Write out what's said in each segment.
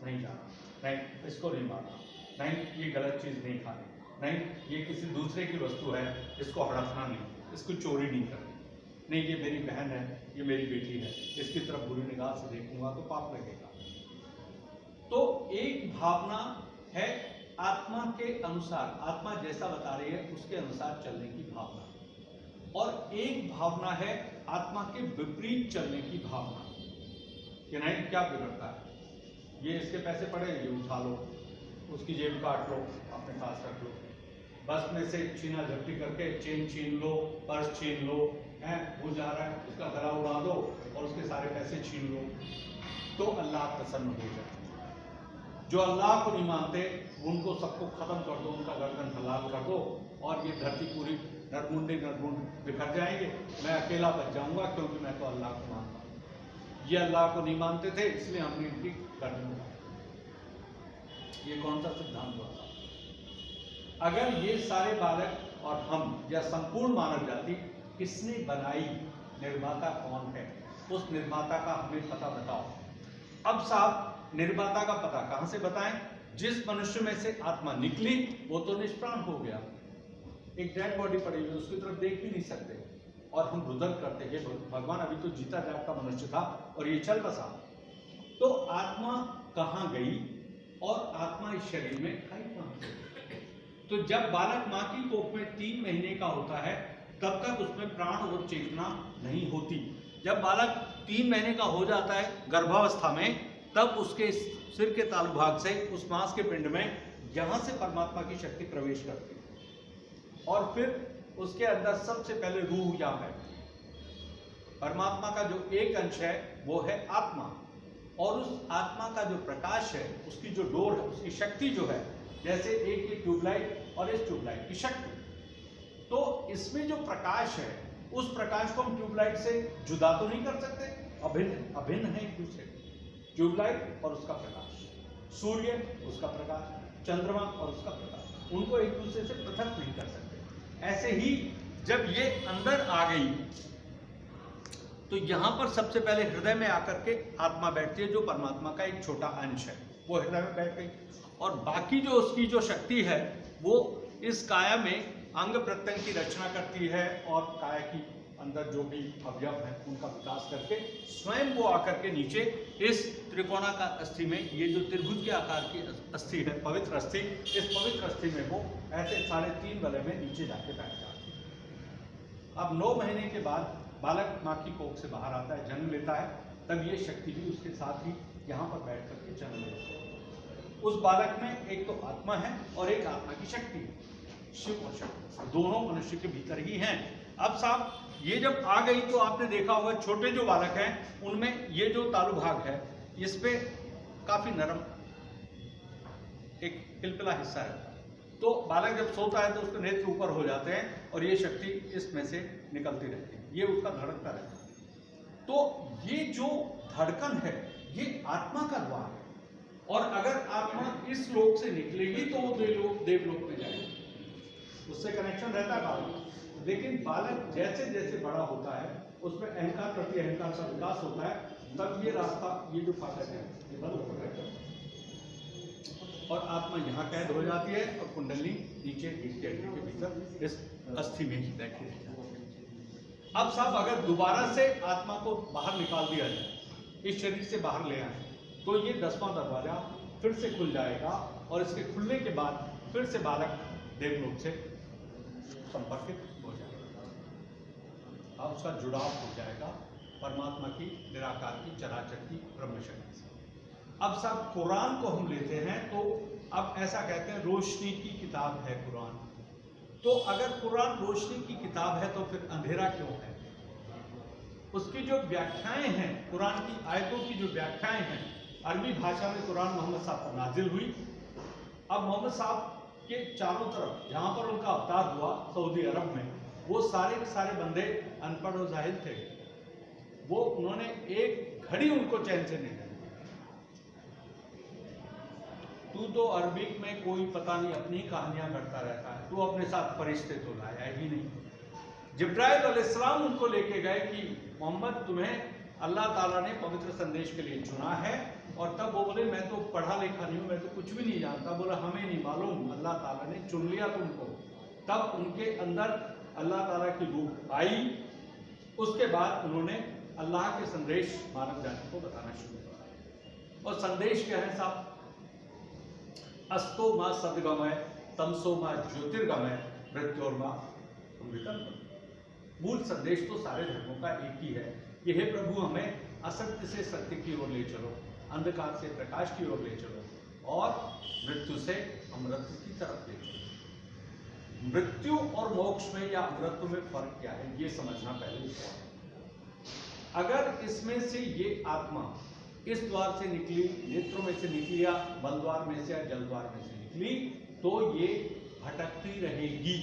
नहीं जाना, नहीं इसको नहीं मारना, नहीं ये गलत चीज़ नहीं खानी, नहीं ये किसी दूसरे की वस्तु है इसको हड़पना नहीं, इसको चोरी नहीं करनी, नहीं ये मेरी बहन है, ये मेरी बेटी है, इसकी तरफ बुरी निगाह से देखूंगा तो पाप लगेगा। तो एक भावना है आत्मा के अनुसार, आत्मा जैसा बता रही है उसके अनुसार चलने की भावना, और एक भावना है आत्मा के विपरीत चलने की भावना कि नहीं क्या बिगड़ता है, ये इसके पैसे पड़े ये उठा लो, उसकी जेब काट लो, अपने पास रख लो, बस में से छीना झपटी करके चेन छीन लो, पर्स छीन लो, है वो जा रहा है उसका गला उड़ा दो और उसके सारे पैसे छीन लो, तो अल्लाह प्रसन्न हो जाए। जो अल्लाह को नहीं मानते उनको सबको खत्म कर दो, उनका गर्दन हलाल कर दो और ये धरती पूरी नरमुंडी बिखर जाएंगे, मैं अकेला बच जाऊंगा क्योंकि मैं तो अल्लाह को मानता हूँ। ये अल्लाह को नहीं मानते थे इसलिए हमने इनकी गर्दन उठाई। ये कौन सा सिद्धांत हुआ था? अगर ये सारे बालक और हम या संपूर्ण मानव जाति किसने बनाई, निर्माता कौन है, उस निर्माता का हमें पता बताओ। अब साहब निर्माता का पता कहां से बताएं? जिस मनुष्य में से आत्मा निकली वो तो निष्प्राण हो गया, एक डेड बॉडी पड़ी हुई उसकी तरफ देख भी नहीं सकते और हम रुदन करते हैं भगवान अभी तो जीता जागता मनुष्य था और ये चल बसा। तो आत्मा कहाँ गई और आत्मा इस शरीर में आई कहां गई? तो जब बालक माँ की कोख में 3 महीने का होता है तब तक उसमें प्राण और चेतना नहीं होती। जब बालक 3 महीने का हो जाता है गर्भावस्था में, तब उसके सिर के तालु भाग से उस मांस के पिंड में यहां से परमात्मा की शक्ति प्रवेश करती है और फिर उसके अंदर सबसे पहले रूह यहाँ है। परमात्मा का जो एक अंश है वो है आत्मा, और उस आत्मा का जो प्रकाश है, उसकी जो डोर है, उसकी शक्ति जो है, जैसे एक ये ट्यूबलाइट और इस ट्यूबलाइट की शक्ति, तो इसमें जो प्रकाश है उस प्रकाश को हम ट्यूबलाइट से जुदा तो नहीं कर सकते, अभिन्न है एक दूसरे। ट्यूबलाइट और उसका प्रकाश, सूर्य उसका प्रकाश, चंद्रमा और उसका प्रकाश, उनको एक दूसरे से पृथक नहीं कर सकते। ऐसे ही जब ये अंदर आ गई तो यहां पर सबसे पहले हृदय में आकर के आत्मा बैठती है, जो परमात्मा का एक छोटा अंश है, वो हृदय में बैठ गई। और बाकी जो उसकी जो शक्ति है वो इस काया में अंग प्रत्यंग की रचना करती है और काया की अंदर जो भी अवयव है उनका विकास करके स्वयं वो आकर के नीचे इस त्रिकोणाकार अस्थि में, ये जो त्रिभुज के आकार की अस्थि है, पवित्र अस्थि, इस पवित्र अस्थि में वो ऐसे 3.5 वलय में नीचे जाके बैठ जाती है। अब 9 महीने के बाद बालक माँ की कोख से बाहर आता है, जन्म लेता है, तब ये शक्ति भी उसके साथ ही यहाँ पर बैठ करके जन्म लेती है। उस बालक में एक तो आत्मा है और एक आत्मा की शक्ति है, शिव और शक्ति दोनों मनुष्य के भीतर ही हैं। अब साहब ये जब आ गई तो आपने देखा होगा छोटे जो बालक हैं उनमें ये जो तालु भाग है इस पे काफी नरम एक पिलपिला हिस्सा है, तो बालक जब सोता है तो उसके नेत्र ऊपर हो जाते हैं और ये शक्ति इसमें से निकलती रहती है, ये उसका धड़कता रहता है। तो ये जो धड़कन है ये आत्मा का द्वार है, और अगर आत्मा इस लोक से निकलेगी तो वो देवलोक में जाएगी, उससे कनेक्शन रहता है बालक। लेकिन बालक जैसे जैसे बड़ा होता है उसमें अहंकार प्रति अहंकार का विकास होता है, तब ये रास्ता, ये जो फाटक है ये बंद हो जाता है और आत्मा यहाँ कैद हो जाती है और कुंडली नीचे के भीतर इस अस्थि में ही बैठी रहती है। अब साहब अगर दोबारा से आत्मा को बाहर निकाल दिया जाए, इस शरीर से बाहर ले आए, तो ये 10वां दरवाजा फिर से खुल जाएगा और इसके खुलने के बाद फिर से बालक देवलोक से संपर्कित हो जाएगा, अब उसका जुड़ाव हो जाएगा परमात्मा की निराकार की चराचर की ब्रह्म शक्ति से। अब सब कुरान को हम लेते हैं तो अब ऐसा कहते हैं रोशनी की किताब है कुरान, तो अगर कुरान रोशनी की किताब है तो फिर अंधेरा क्यों है? उसकी जो व्याख्याएं हैं, कुरान की आयतों की जो व्याख्याएं हैं, अरबी भाषा में कुरान मोहम्मद साहब पर नाजिल हुई। अब मोहम्मद साहब के चारों तरफ जहाँ पर उनका अवतार हुआ सऊदी अरब में, वो सारे के सारे बंदे अनपढ़ और जाहिल थे, वो उन्होंने एक घड़ी उनको चैन से नहीं दी। तू तो अरबिक में कोई पता नहीं अपनी कहानियां करता रहता है, तू अपने साथ फरिश्ते तो लाया ही नहीं। जिब्राइल अलैहिस्सलाम उनको लेके गए कि मोहम्मद तुम्हें अल्लाह ताला ने पवित्र संदेश के लिए चुना है और तब वो बोले मैं तो पढ़ा लिखा नहीं हूँ, मैं तो कुछ भी नहीं जानता। बोला हमें नहीं मालूम, अल्लाह ताला ने चुन लिया तुमको। तब उनके अंदर अल्लाह ताला की रूह आई। उसके बाद उन्होंने अल्लाह के संदेश मानव जाति को बताना शुरू किया। और संदेश क्या है साहब? अस्तो मां सदगमय तमसो मां ज्योतिर्गमय मृत्योर्मा विकल्प। मूल संदेश तो सारे धर्मों का एक ही है कि हे प्रभु हमें असत्य से सत्य की ओर ले चलो, अंधकार से प्रकाश की ओर ले चलो और मृत्यु से अमृत की तरफ ले चलो। मृत्यु और मोक्ष में या अमृत में फर्क क्या है ये समझना पहले है। अगर इसमें से ये आत्मा इस द्वार से निकली, नेत्रों में से निकली या मल द्वार में से या जल द्वार में से निकली, तो ये भटकती रहेगी,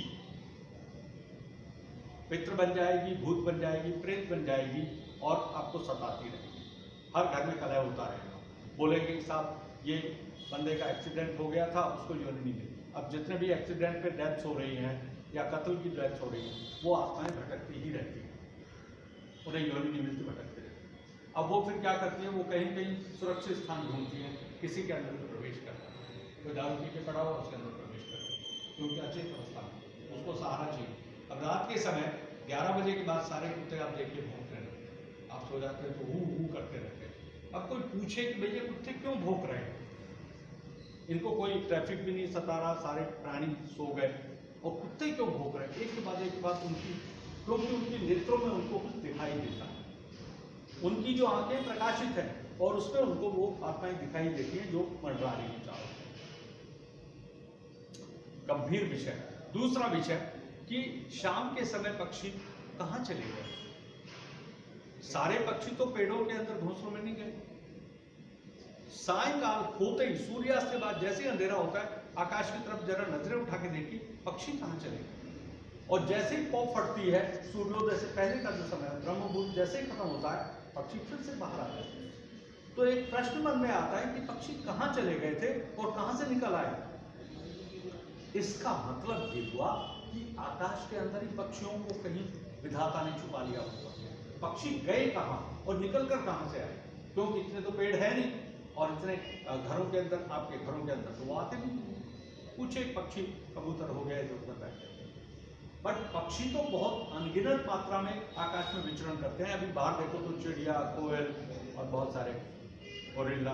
पितृ बन जाएगी, भूत बन जाएगी, प्रेत बन जाएगी और आपको सताती रहेगी। हर घर में कलह होता रहेगा। बोलेंगे कि साहब ये बंदे का एक्सीडेंट हो गया था, उसको योनि नहीं मिली। अब जितने भी एक्सीडेंट पे डेथ्स हो रही हैं या कत्ल की डेथ्स हो रही हैं, वो आत्माएं भटकती ही रहती हैं, उन्हें योनि नहीं मिलती, भटकती रहती। अब वो फिर क्या करती है? वो कहीं कहीं सुरक्षित स्थान ढूंढती है, किसी के अंदर में प्रवेश करता है। कोई दारू पी के पड़ा हुआ उसके अंदर प्रवेश करता है, क्योंकि अचेत अवस्था में उसको सहारा चाहिए। अब रात के समय 11 बजे के बाद सारे कुत्ते आप देखिए भौंकने लगते हैं। आप सो जाते हैं तो हू करते रहते हैं। अब कोई पूछे कि भैया कुत्ते क्यों भौंक रहे हैं? इनको कोई ट्रैफिक भी नहीं सता रहा, सारे प्राणी सो गए और कुत्ते क्यों भौंक रहे हैं? एक के बाद उनकी, क्योंकि उनके नेत्रों में उनको कुछ दिखाई देता है। उनकी जो आंखें प्रकाशित है और उसमें उनको वो आत्माएं दिखाई देती हैं जो मंडरा रही है चारों। गंभीर विषय। दूसरा विषय कि शाम के समय पक्षी कहां चले गए? सारे पक्षी तो पेड़ों के अंदर घोंसलों में नहीं गए। सायंकाल होते ही, सूर्यास्त के बाद जैसे अंधेरा होता है, आकाश की तरफ जरा नजरें उठा के देखी, पक्षी कहां चले गए? और जैसे ही पौ फटती है, सूर्योदय से पहले का जो समय है, ब्रह्म मुहूर्त जैसे ही खत्म होता है, पक्षी फिर से बाहर आ जाते हैं। तो एक प्रश्न मन में आता है कि पक्षी कहां चले गए थे और कहां से निकल आए? इसका मतलब ये हुआ कि आकाश के अंदर ही पक्षियों को कहीं विधाता ने छुपा लिया हुआ। पक्षी गए कहां और निकल कर कहां से आए? क्योंकि इतने तो पेड़ है नहीं और इतने घरों के अंदर, आपके घरों के अंदर तो वो आते नहीं। कुछ एक पक्षी कबूतर हो गए जो उधर बैठे, बट पक्षी तो बहुत अनगिनत मात्रा में आकाश में विचरण करते हैं। अभी बाहर देखो तो चिड़िया, कोयल और बहुत सारे गोरिल्ला,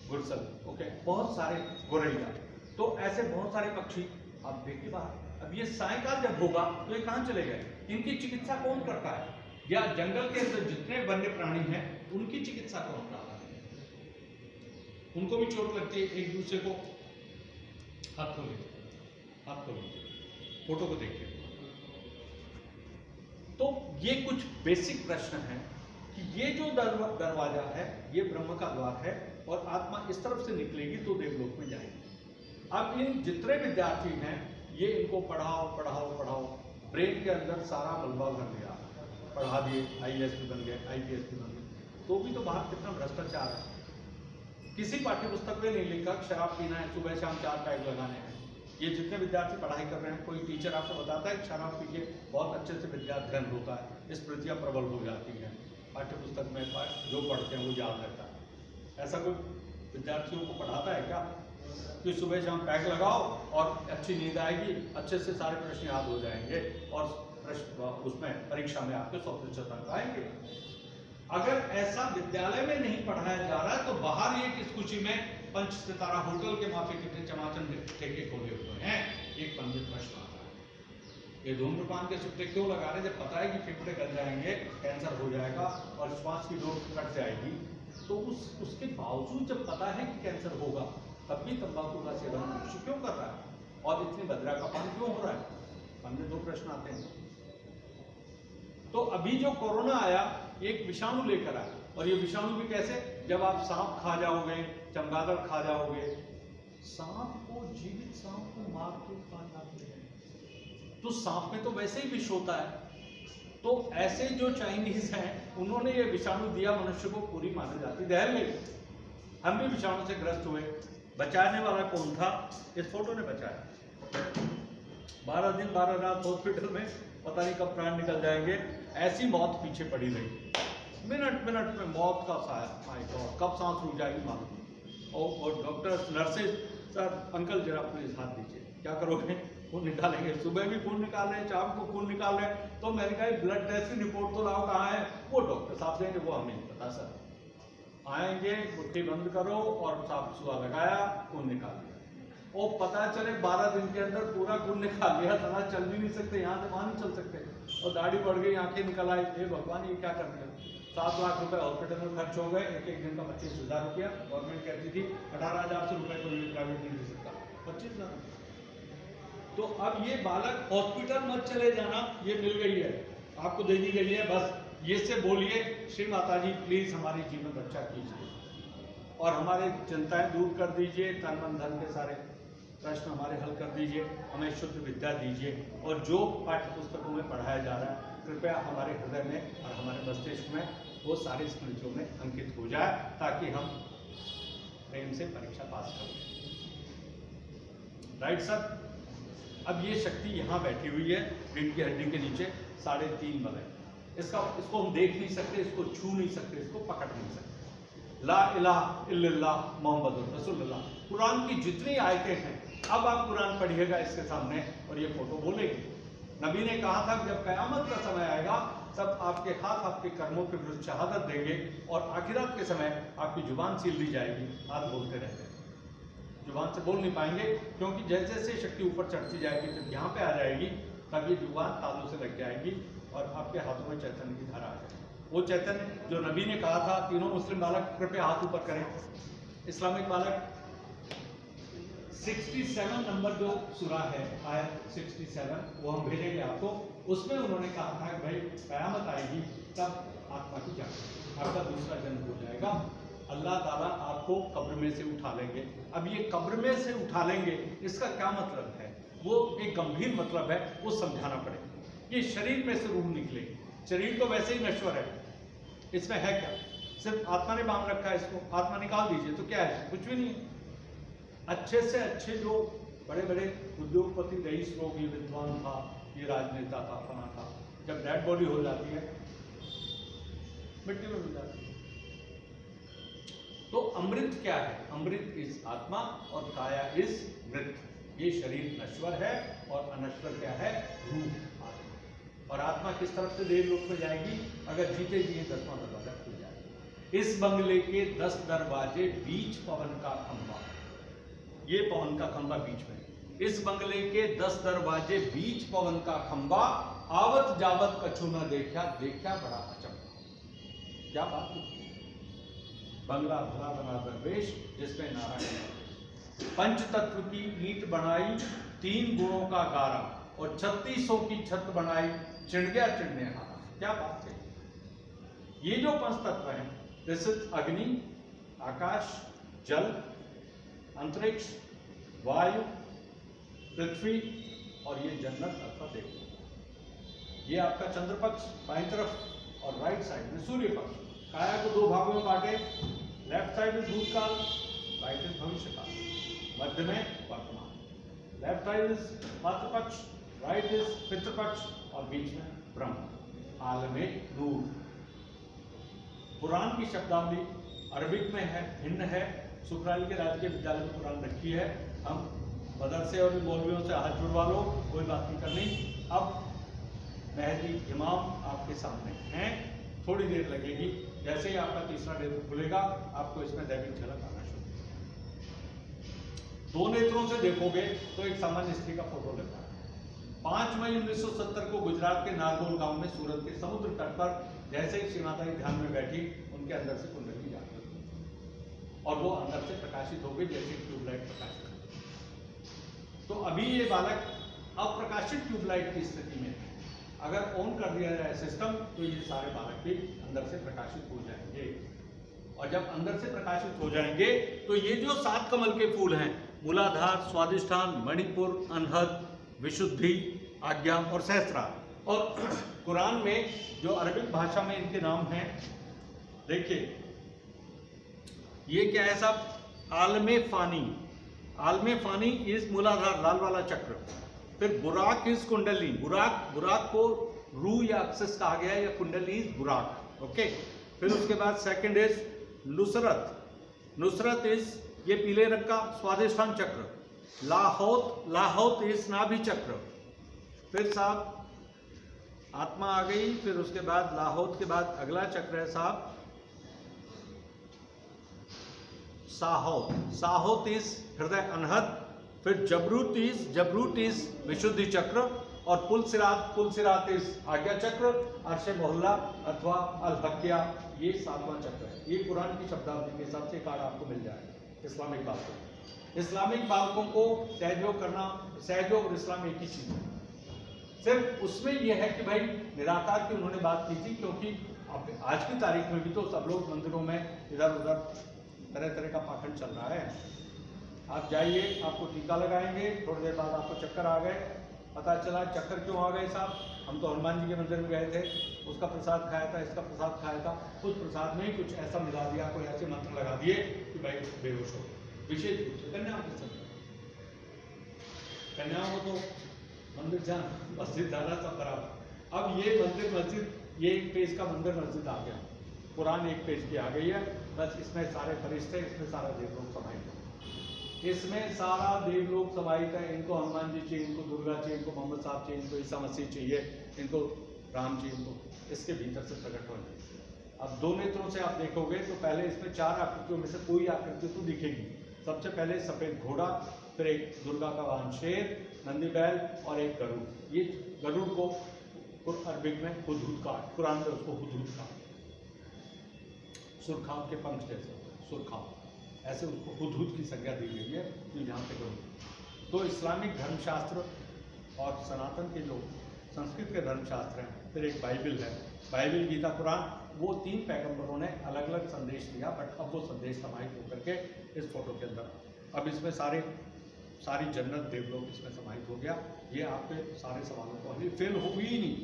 गुरसल, ओके, बहुत सारे गोरिल्ला, तो ऐसे बहुत सारे पक्षी आप देखिए बाहर। अब ये सायकाल जब होगा तो ये कहां चले गए? इनकी चिकित्सा कौन करता है? या जंगल के अंदर जितने वन्य प्राणी हैं उनकी चिकित्सा कौन करता है? उनको भी चोट लगती है, एक दूसरे को हाथ खोलिए, फोटो को देखिए। तो ये कुछ बेसिक प्रश्न हैं कि ये जो दरवाजा है ये ब्रह्म का द्वार है और आत्मा इस तरफ से निकलेगी तो देवलोक में जाएगी। अब इन जितने विद्यार्थी हैं ये इनको पढ़ाओ, ब्रेन के अंदर सारा मलबा भर दिया, पढ़ा दिए, IAS भी बन गए, IPS भी बन गए, तो भी तो बाहर कितना भ्रष्टाचार है। किसी पाठ्य पुस्तक में नहीं लिखा शराब पीना है, सुबह शाम 4 पैग लगाने हैं। ये जितने विद्यार्थी पढ़ाई कर रहे हैं, कोई टीचर आपको बताता है कि शराब पी के बहुत अच्छे से विद्याध्ययन होता है, स्मृतियाँ प्रबल हो जाती हैं, पाठ्य पुस्तक में जो पढ़ते हैं वो याद रहता है। ऐसा कोई विद्यार्थियों को पढ़ाता है क्या कि सुबह शाम पैक लगाओ और अच्छी नींद आएगी, अच्छे से सारे प्रश्न याद हो जाएंगे और प्रश्न उसमें परीक्षा में आपके 100% अंक आएंगे? अगर ऐसा विद्यालय में नहीं पढ़ाया जा रहा है तो बाहर ये किस खुशी में 5 सितारा होटल के माफी कितने चमाचम ठेके खोले हुए हैं? एक मन में प्रश्न आता है, ये धूम्रपान के सुट्टे क्यों लगा रहे जब पता है कि फेफड़े गल जाएंगे, कैंसर हो जाएगा और श्वास की डोर कट जाएगी? तो उसके बावजूद जब पता है कि कैंसर होगा तब भी तंबाकू का सेवन मनुष्य क्यों कर रहा है और इतनी बदरा का पान क्यों हो रहा है? मन में 2 प्रश्न आते हैं। तो अभी जो कोरोना आया एक विषाणु लेकर आया, और ये विषाणु भी कैसे? जब आप सांप खा जाओगे, चमगादड़ खा जाओगे, सांप को, जीवित सांप को मार के खा जाते हैं, तो सांप में तो वैसे ही विष होता है। तो ऐसे जो चाइनीज हैं उन्होंने ये विषाणु दिया मनुष्य को, पूरी मानव जाति दहल गई। हम भी विषाणु से ग्रस्त हुए। बचाने वाला कौन था? इस फोटो ने बचाया। 12 दिन 12 रात हॉस्पिटल में, पता नहीं कब प्राण निकल जाएंगे, ऐसी मौत पीछे पड़ी रही। मिनट मिनट में मौत का साया, माय गॉड, कब सांस रुक जाएगी मालूम नहीं। और डॉक्टर्स, नर्सेज, सर अंकल जरा प्लीज हाथ दीजिए, क्या करोगे? खून निकालेंगे, सुबह भी खून निकाल रहे हैं, शाम को खून निकाल रहे हैं। तो मैंने कहा ब्लड टेस्ट की रिपोर्ट तो लाओ, कहाँ है? वो डॉक्टर साहब देंगे, वो हमें नहीं पता सर। आएंगे, मुट्ठी बंद करो और साफ सुआ लगाया, खून निकाल दिया। और पता चले 12 दिन के अंदर पूरा खून निकाल लिया, तना चल भी नहीं सकते, यहाँ से वहाँ नहीं चल सकते, और दाढ़ी बढ़ गई, आंखें निकल आई। हे भगवान, ये क्या कर दिया? 7 लाख रुपए हॉस्पिटल में खर्च हो गए, एक दिन का 25,000 रुपया। गवर्नमेंट कहती थी 18,000 रुपए कोई भी प्राइवेट नहीं दे सकता, 25,000। तो अब ये बालक हॉस्पिटल मत चले जाना, ये मिल गई है आपको, दे दी गई है, बस ये से बोलिए श्री माता जी प्लीज हमारी जीवन रक्षा कीजिए और हमारे चिंताएं दूर कर दीजिए, तन मन धन के सारे प्रश्न हमारे हल कर दीजिए, हमें शुद्ध विद्या दीजिए, और जो पाठ्य पुस्तकों में पढ़ाया जा रहा है कृपया हमारे हृदय में और हमारे मस्तिष्क में वो सारी स्मृतियों में अंकित हो जाए, ताकि हम प्रेम से परीक्षा पास करें। Right sir? अब ये शक्ति यहाँ बैठी हुई है रीढ़ की हड्डी के नीचे, 3.5 बगल। इसको हम देख नहीं सकते, इसको छू नहीं सकते, इसको पकड़ नहीं सकते। ला इलाहा इल्लल्लाह मोहम्मदुर रसूलुल्लाह, कुरान की जितनी आयतें हैं, अब आप कुरान पढ़िएगा इसके सामने और ये फोटो बोलेगी। नबी ने कहा था जब कयामत का समय आएगा तब आपके हाथ आपके कर्मों के विरुद्ध शहादत देंगे, और आखिरत के समय आपकी जुबान सील दी जाएगी, हाथ बोलते रहते हैं, जुबान से बोल नहीं पाएंगे, क्योंकि जैसे जैसे शक्ति ऊपर चढ़ती जाएगी जब यहाँ पे आ जाएगी तब ये जुबान तालू से लग जाएगी और आपके हाथों में चैतन्य की धारा आ जाएगी। वो चैतन्य जो नबी ने कहा था, तीनों मुस्लिम बालक कृपया हाथ ऊपर करें। इस्लामिक बालक 67 नंबर जो सूरा है, आयत 67, वो हम भेजेंगे आपको। उसमें उन्होंने कहा था कि भाई कयामत आएगी तब आत्मा की जागृति, आपका दूसरा जन्म हो जाएगा, अल्लाह ताला आपको कब्र में से उठा लेंगे। अब ये कब्र में से उठा लेंगे, इसका क्या मतलब है? वो एक गंभीर मतलब है, वो समझाना पड़ेगा। ये शरीर में से रूह निकलेगी, शरीर तो वैसे ही नश्वर है, इसमें है क्या? सिर्फ आत्मा ने बांध रखा है इसको, आत्मा निकाल दीजिए तो क्या है? कुछ भी नहीं है। अच्छे से अच्छे जो बड़े बड़े उद्योगपति, रईस लोग, ये विद्वान था, ये राजनेता था, फना था, जब डेड बॉडी हो जाती है मिट्टी में मिल जाती है। तो अमृत क्या है? अमृत इस आत्मा और काया इस मृत। ये शरीर नश्वर है और अनश्वर क्या है? रूह, आत्मा। और आत्मा किस तरफ से देवलोक में जाएगी? अगर जीते जी 10वां दरवाजा खुल जाएगा। इस बंगले के 10 दरवाजे, बीच पवन का खंभा, ये पवन का खंभा बीच में, इस बंगले के 10 दरवाजे, बीच पवन का खंभा, आवत जावत कछु न देखा, देखा बड़ा अचंभा। क्या बात है? बंगला भला बना दरवेश जिसमें नारायण, पंच तत्व की ईंट बनाई, 3 गुणों का गारा, और 3600 की छत बनाई, चिढ़ गया चिढ़ने हारा। क्या बात है? ये जो 5 तत्व हैं, दिस इज अग्नि, आकाश, जल, अंतरिक्ष, वायु, पृथ्वी, और ये जन्नत अथवा देवलोक। ये आपका चंद्र पक्ष बाईं तरफ और राइट साइड में सूर्य पक्ष। काया को 2 भागों में बांटे, लेफ्ट साइड इज भूतकाल, राइट इज भविष्यकाल, मध्य में वर्तमान। लेफ्ट साइड इज मातृ पक्ष, राइट इज पितृ पक्ष, और बीच में ब्रह्म, आलमे नूर। कुरान की शब्दावली अरबिक में है, भिन्न है। सुखराली के राजकीय विद्यालय में कुरान रखी है। हम मदरसे और मौलवियों से हाथ जुड़वा लो, कोई बात नहीं करनी। अब मेहदी इमाम आपके सामने हैं, थोड़ी देर लगेगी, जैसे ही आपका तीसरा नेत्र खुलेगा आपको इसमें दैविक झलक आना शुरू। 2 नेत्रों से देखोगे तो एक सामान्य स्त्री का फोटो लगता है। 5 मई 1970 को गुजरात के नारगोल गांव में सूरत के समुद्र तट पर जैसे ही श्रीमाता जी ध्यान में बैठी, उनके अंदर से कुंडली जागृत हुई और वो अंदर से प्रकाशित हो गई जैसे ट्यूबलाइट प्रकाशित। तो अभी ये बालक अप्रकाशित ट्यूबलाइट की स्थिति में है। अगर ऑन कर दिया जाए सिस्टम तो ये सारे बालक भी अंदर से प्रकाशित हो जाएंगे, और जब अंदर से प्रकाशित हो जाएंगे तो ये जो 7 कमल के फूल हैं, मूलाधार, स्वादिष्ठान, मणिपुर, अनहद, विशुद्धि, आज्ञा और सहस्त्रार, और कुरान में जो अरबिक भाषा में इनके नाम हैं, देखिए ये क्या है साहब? आलमे फानी। आलमे फानी इस मूलाधार, लाल वाला चक्र। फिर बुराक इज कुंडली, बुराक को रू या अक्सस कहा गया है, या कुंडली इज बुराक, ओके। फिर उसके बाद second is Nusrat. Nusrat is ये पीले रंग का स्वादिष्ठान चक्र। लाहौत, लाहौत इज नाभि चक्र। फिर साहब आत्मा आ गई। फिर उसके बाद लाहौत के बाद अगला चक्र है साहब साहोत। साहोत इज हृदय अनहद। फिर जबरूत इज विशुद्धि चक्र। और पुलसिरात इज आज्ञा चक्र। अर्श मोहल्ला अथवा अल हकिया ये 7वां चक्र है। ये कुरान की शब्दावली के हिसाब से कार्ड आपको मिल जाएगा। इस्लामिक बातों, इस्लामिक बातों को सहयोग करना, सहयोग और इस्लाम एक ही चीज है। सिर्फ उसमें यह है कि भाई निराकार की उन्होंने बात की थी, क्योंकि आज की तारीख में भी तो सब लोग मंदिरों में इधर उधर तरह तरह का पाखंड चल रहा है। आप जाइए, आपको टीका लगाएंगे, थोड़ी देर बाद आपको चक्कर आ गए। पता चला चक्कर क्यों आ गए साहब, हम तो हनुमान जी के मंदिर में गए थे, उसका प्रसाद खाया था, इसका प्रसाद खाया था, उस प्रसाद में ही कुछ ऐसा मिला दिया, कोई ऐसे मंत्र लगा दिए कि भाई बेहोश हो। विशेष रूप से कन्याओं के संग, कन्याओं को तो मंदिर जाना, मस्जिद जाना सब बराबर। अब ये मंदिर मस्जिद, ये एक पेज का मंदिर मस्जिद आ गया, कुरान एक पेज की आ गई है। बस इसमें सारे फरिश्ते, इसमें सारा देवलोक समाहित है, इसमें सारा देवलोक समाहित है। इनको हनुमान जी चाहिए, इनको दुर्गा चाहिए, इनको मोहम्मद साहब चाहिए, इनको ईसा मसीह चाहिए, इनको राम जी, इनको इसके भीतर से प्रकट हो जाए। अब दो नेत्रों से आप देखोगे तो पहले इसमें 4 आकृतियों में से कोई आकृति तो दिखेगी। सबसे पहले सफेद घोड़ा, फिर एक दुर्गा का वाहन शेर, नंदी बैल और एक गरुड़। ये गरुड़ को अरबिक में हुदहुद का, कुरान में उसको हुदहुद का, सुरखाव के पंख जैसे, सुरखाव, ऐसे उसको हुदहुद की संज्ञा दी गई है। तो यहाँ पे गरुड़। तो इस्लामिक धर्मशास्त्र और सनातन के जो संस्कृत के धर्मशास्त्र हैं, फिर एक बाइबल है, बाइबल, गीता, कुरान, वो 3 पैगंबरों ने अलग अलग संदेश दिया। बट अब वो संदेश समाहित होकर के इस फोटो के अंदर, अब इसमें सारी जन्नत देवलोक इसमें समाहित हो गया। ये आपके सारे सवालों को अभी फेल होगी ही नहीं,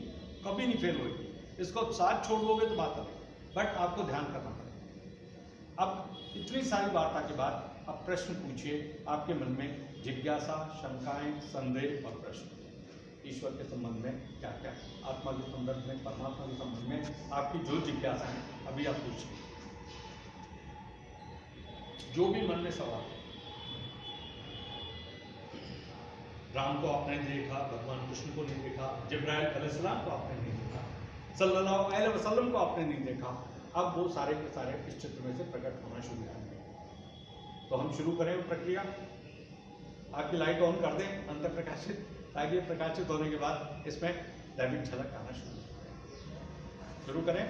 कभी नहीं फेल होगी। इसको साथ छोड़ दोगे तो बात अलग, बट आपको ध्यान करना पड़ेगा। अब इतनी सारी वार्ता के बाद अब प्रश्न पूछिए, आपके मन में जिज्ञासा, शंकाएं, संदेह और प्रश्न ईश्वर के संबंध में क्या क्या, आत्मा के संदर्भ में, परमात्मा के संबंध में आपकी जो जिज्ञासा है अभी आप पूछिए, जो भी मन में सवाल। राम को आपने देखा, भगवान कृष्ण को नहीं देखा, जिब्राइल अलैहिस्सलाम को आपने नहीं देखा, सल्लल्लाहु अलैहि वसल्लम को आपने नहीं देखा। अब वो सारे के सारे इस चित्र में से प्रकट होना शुरू करेंगे। तो हम शुरू करें वो प्रक्रिया। आपकी लाइट ऑन कर दें अंतर प्रकाशित, ताकि प्रकाशित होने के बाद इसमें दैविक झलक आना शुरू करें।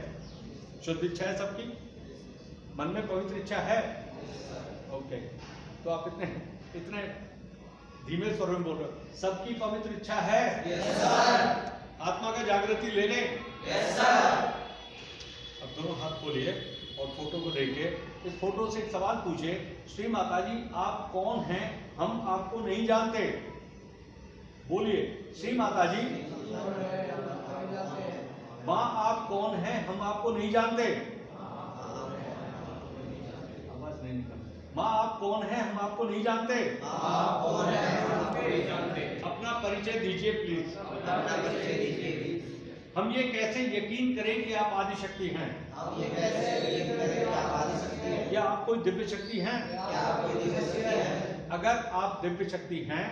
शुद्ध इच्छा है सबकी, मन में पवित्र इच्छा है, ओके। तो आप इतने धीमे स्वर में बोल रहे हो, सबकी पवित्र इच्छा है, yes, आत्मा का जागृति ले लें, yes, अब दोनों हाथ खोलिए और फोटो को देखिए। इस फोटो से एक सवाल पूछिए, श्री माता जी आप कौन हैं, हम आपको नहीं जानते। बोलिए, श्री माता जी माँ आप कौन हैं, हम आपको नहीं जानते। आवाज नहीं निकल। माँ आप कौन हैं, हम आपको नहीं जानते। अपना परिचय दीजिए प्लीज। हम ये कैसे यकीन करें कि आप आदिशक्ति हैं? क्या आप कोई दिव्य शक्ति हैं? अगर आप दिव्य शक्ति हैं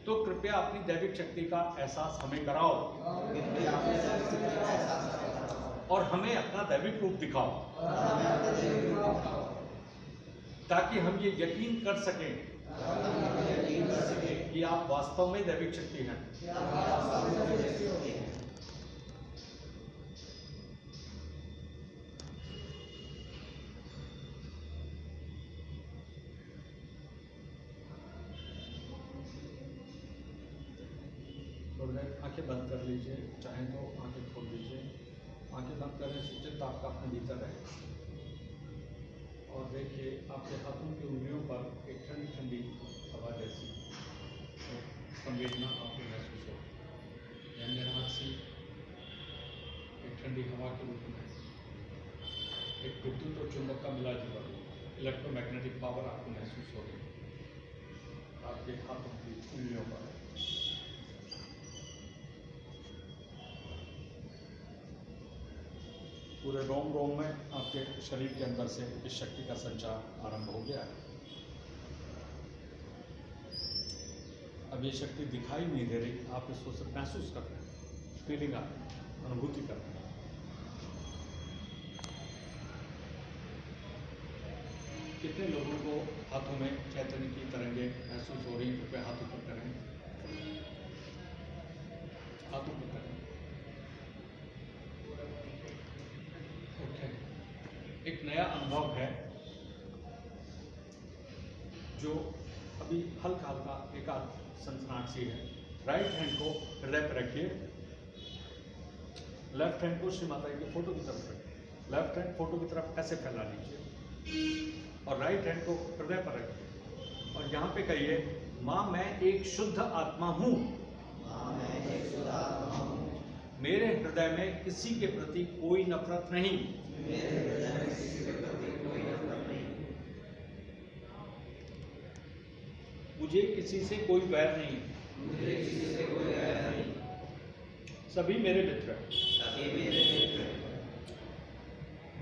तो कृपया अपनी दैविक शक्ति का एहसास हमें कराओ और हमें अपना दैविक रूप दिखाओ, ताकि हम ये यकीन कर सकें कि आप वास्तव में दैविक शक्ति हैं। आंखें बंद कर लीजिए, चाहे तो आंखें खोल लीजिए। आंखें बंद करने से चित्त आपका अपने भीतर है और देखिए आपके हाथों की उंगलियों पर एक ठंडी ठंडी हवा जैसी संवेदना आपको महसूस हो, यानी हाथ से एक ठंडी हवा के रूप में एक विद्युत और चुंबक का मिला जुला इलेक्ट्रोमैग्नेटिक पावर आपको महसूस हो रही आपके हाथों की उंगलियों पर। पूरे रोम रोम में आपके शरीर के अंदर से इस शक्ति का संचार आरंभ हो गया है। अब ये शक्ति दिखाई नहीं दे रही, आप इसको सिर्फ महसूस कर रहे हैं, फीलिंग आ रही है, अनुभूति कर रहे हैं। कितने लोगों को हाथों में चैतन्य की तरंगे महसूस हो रही हैं? कृपया हाथ ऊपर करें, हाथ ऊपर करें। ओके, एक नया अनुभव है जो अभी हल्का हल्का एकाध सनसनाहट सी है। राइट हैंड को हृदय पर रखिए, लेफ्ट हैंड को श्री माता जी के फोटो की तरफ रखिए, लेफ्ट हैंड फोटो की तरफ ऐसे फैला लीजिए और राइट हैंड को हृदय पर रखिए और यहाँ पे कहिए, माँ मैं एक शुद्ध आत्मा हूँ, मेरे हृदय में किसी के प्रति कोई नफरत नहीं, मुझे किसी से कोई वैर नहीं, सभी मेरे मित्र हैं,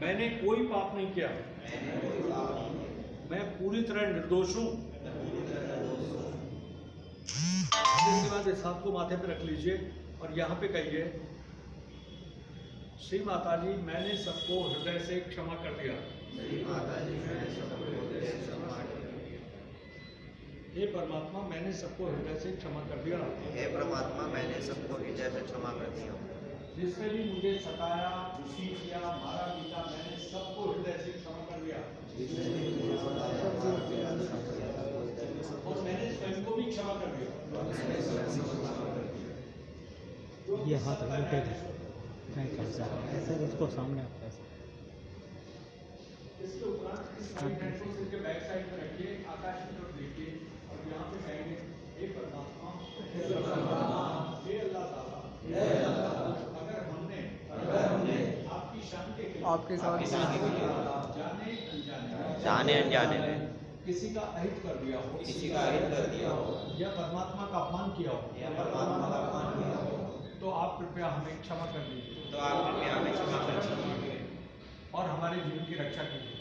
मैंने कोई पाप नहीं किया, मैं पूरी तरह निर्दोष हूँ। इसके बाद इस हाथ को माथे पर रख लीजिए और यहाँ पे कहिए, श्री माता जी मैंने सबको हृदय से क्षमा कर दिया, हे परमात्मा मैंने सबको हृदय से क्षमा कर दिया, हे परमात्मा मैंने सबको हृदय से क्षमा कर दिया। जिसने भी मुझे सताया, दुखी किया, मारा पीटा, मैंने सबको हृदय से क्षमा कर दिया और मैंने स्वयं को भी क्षमा कर दिया। ये हाथ उल्टे नहीं करता ऐसे, इसको सामने आप ऐसे। इसके उपरांत इस राइट हैंड को सिर के बैक साइड पर रखिए, आकाश की तरफ देखिए और यहाँ पे कहेंगे, हे परमात्मा, हे अल्लाह ताला, अगर हमने आपकी शान के लिए जाने अनजाने में किसी का अहित कर दिया हो, या परमात्मा का अपमान किया हो, तो आप कृपया हमें क्षमा कर दीजिए, और हमारे जीवन की रक्षा कीजिए।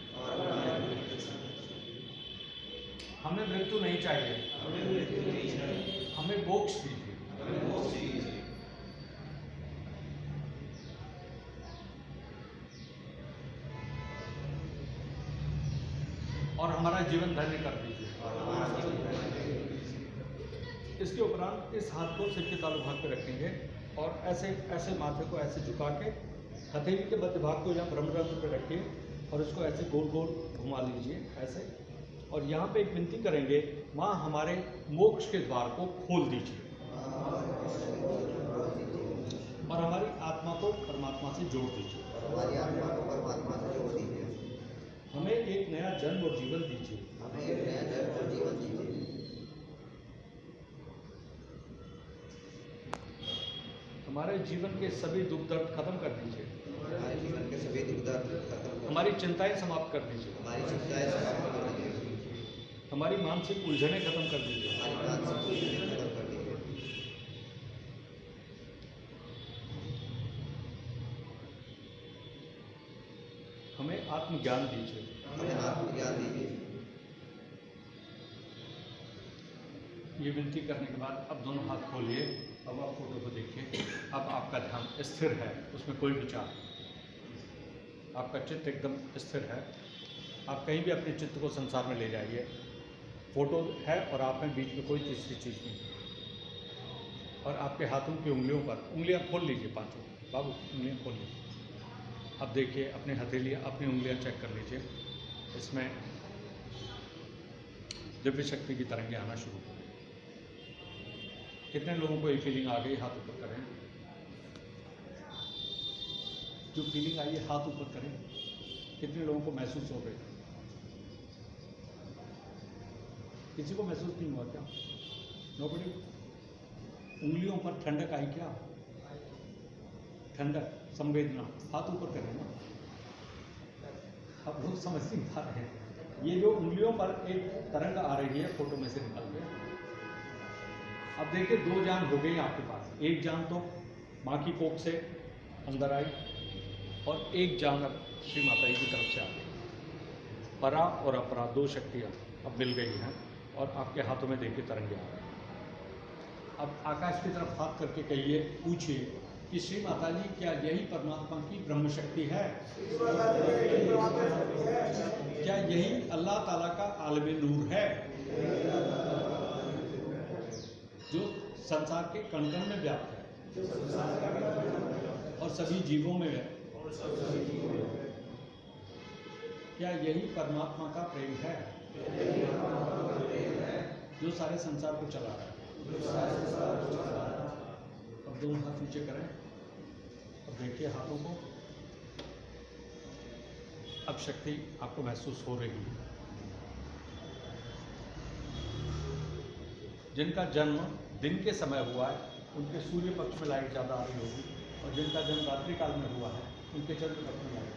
हमें मृत्यु नहीं चाहिए, हमें मोक्ष दीजिए। और हमारा जीवन धन्य कर दीजिए। इसके उपरांत इस हाथ को सिर के तालु भाग पे रखेंगे और ऐसे ऐसे माथे को ऐसे झुका के हथेली के मध्य भाग को यहाँ ब्रह्मरंध्र पे रखिए और इसको ऐसे गोल गोल घुमा लीजिए ऐसे, और यहाँ पे एक विनती करेंगे, माँ हमारे मोक्ष के द्वार को खोल दीजिए और हमारी आत्मा को परमात्मा से जोड़ दीजिए, हमें एक नया जन्म और जीवन दीजिए, हमारे जीवन के सभी दुख दर्द खत्म कर दीजिए, हमारी चिंताएं समाप्त कर दीजिए, हमारी मानसिक उलझनें खत्म कर दीजिए, हमें आत्मज्ञान दीजिए। ये विनती करने के बाद अब दोनों हाथ खोलिए, अब आप फोटो को देखिए, अब आपका ध्यान स्थिर है, उसमें कोई विचार, आपका चित्त एकदम स्थिर है, आप कहीं भी अपने चित्त को संसार में ले जाइए, फोटो है और आप में बीच में कोई तीसरी चीज़ नहीं, और आपके हाथों की उंगलियों पर उंगलियां खोल लीजिए, पांचों बाबू उंगलियां खोल लीजिए। अब देखिए अपने हथेली अपनी उंगलियां चेक कर लीजिए, इसमें दिव्य शक्ति की तरंगें आना शुरू हो गई। कितने लोगों को ये फीलिंग आ गई? हाथ ऊपर करें, जो फीलिंग आई है हाथ ऊपर करें। कितने लोगों को महसूस हो गई? किसी को महसूस नहीं हुआ क्या? नोबडी? उंगलियों पर ठंडक आई क्या? ठंडक, संवेदना, हाथ ऊपर करें ना। अब लोग समझ नहीं पा रहे हैं। ये जो उंगलियों पर एक तरंग आ रही है फोटो में से निकल के, अब देखिए दो जान हो गई आपके पास। एक जान तो माँ की कोख से अंदर आई, और एक जानब श्री माता जी की तरफ से आ गई। परा और अपरा दो शक्तियाँ अब मिल गई हैं और आपके हाथों में देखिए तरंगे आ रहे हैं। अब आकाश की तरफ हाथ करके कहिए, पूछिए कि श्री माता जी क्या यही परमात्मा की ब्रह्म शक्ति है? क्या यही अल्लाह ताला का आलम नूर है जो संसार के कण कण में व्याप्त है और सभी जीवों में है? क्या यही परमात्मा का प्रेम है जो सारे संसार को चला रहा है? अब दोनों हाथ नीचे करें। अब देखिए हाथों को। अब शक्ति आपको महसूस हो रही है। जिनका जन्म दिन के समय हुआ है उनके सूर्य पक्ष में लाइट ज़्यादा आ रही होगी और जिनका जन्म रात्रि काल में हुआ है उनके चंद्र पक्ष में लाइट